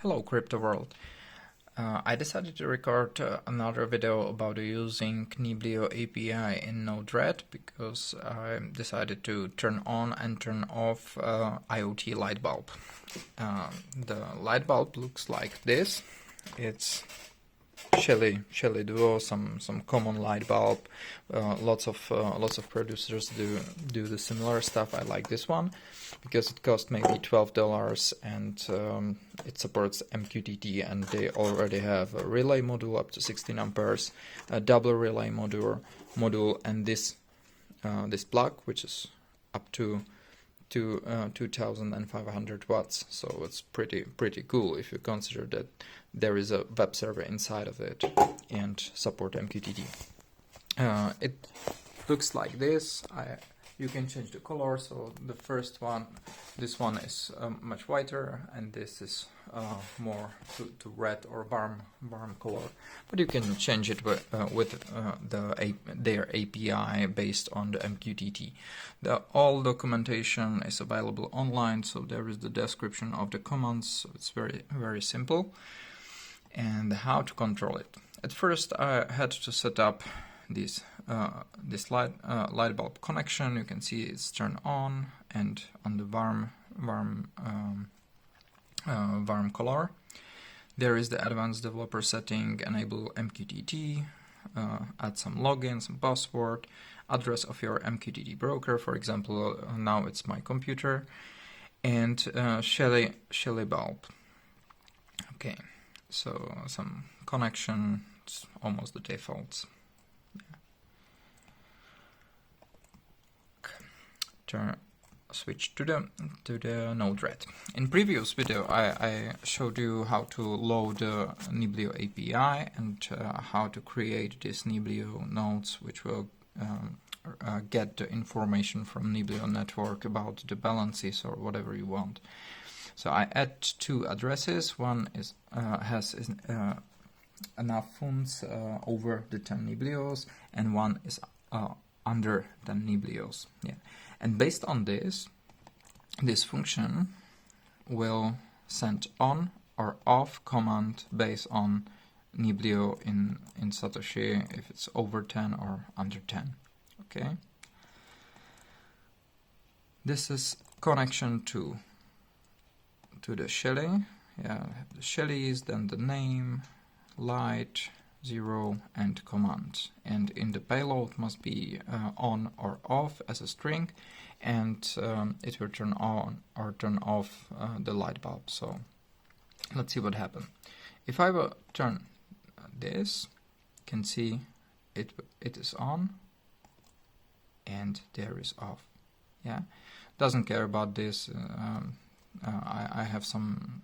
Hello crypto world. I decided to record another video about using Neblio API in Node-red because I decided to turn on and turn off IoT Light Bulb. The light bulb looks like this. It's Shelly Duo, some common light bulb. Lots of producers do the similar stuff. I like this one because it cost maybe $12 and it supports MQTT, and they already have a relay module up to 16 amperes, a double relay module, and this plug which is up to 2500 watts. So it's pretty cool if you consider that there is a web server inside of it and support MQTT. It looks like this. You can change the color. So the first one, this one is much whiter, and this is more to red or warm color. But you can change it with their API based on the MQTT. All documentation is available online, so there is the description of the commands. So it's very simple. And how to control it. At first, I had to set up this light bulb connection. You can see it's turned on, and on the warm color. There is the advanced developer setting, enable MQTT, add some login, some password, address of your MQTT broker. For example, now it's my computer, and Shelly bulb. Okay. So some connection, it's almost the defaults. Switch to the Node-red. In previous video, I showed you how to load the Neblio API and how to create these Neblio nodes, which will get the information from Neblio network about the balances or whatever you want. So I add two addresses. One is has enough funds over the 10 Neblios, and one is under 10 Neblios. Yeah, and based on this function will send on or off command based on Neblio in Satoshi, if it's over 10 or under 10. Okay. This is connection to the Shelly. Yeah, the Shelly is then the name, light, 0, and command. And in the payload must be on or off as a string, and it will turn on or turn off the light bulb. So let's see what happens. If I will turn this, you can see it is on, and there is off. Yeah, doesn't care about this. I have some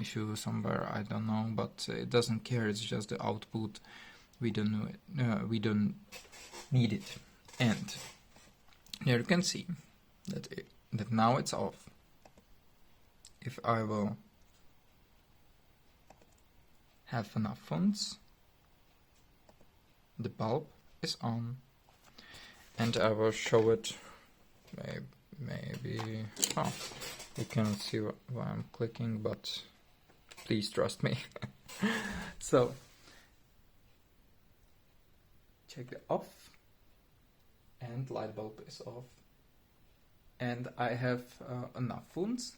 issue somewhere, I don't know, but it doesn't care. It's just the output. We don't know it. We don't need it. And here you can see that now it's off. If I will have enough funds, the bulb is on, and I will show it. Maybe you cannot see why I'm clicking, but please trust me. So check the off, and light bulb is off, and I have enough funds,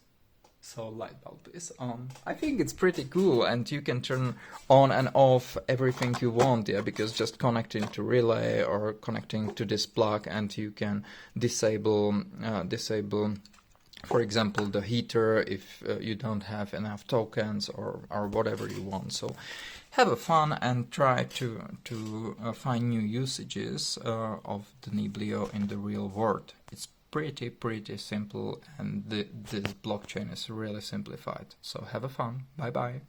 so light bulb is on. I think it's pretty cool, and you can turn on and off everything you want, yeah, because just connecting to relay or connecting to this plug, and you can disable for example the heater if you don't have enough tokens or whatever you want. So have a fun and try to find new usages of the Neblio in the real world. It's pretty simple, and this blockchain is really simplified. So have a fun. Bye bye.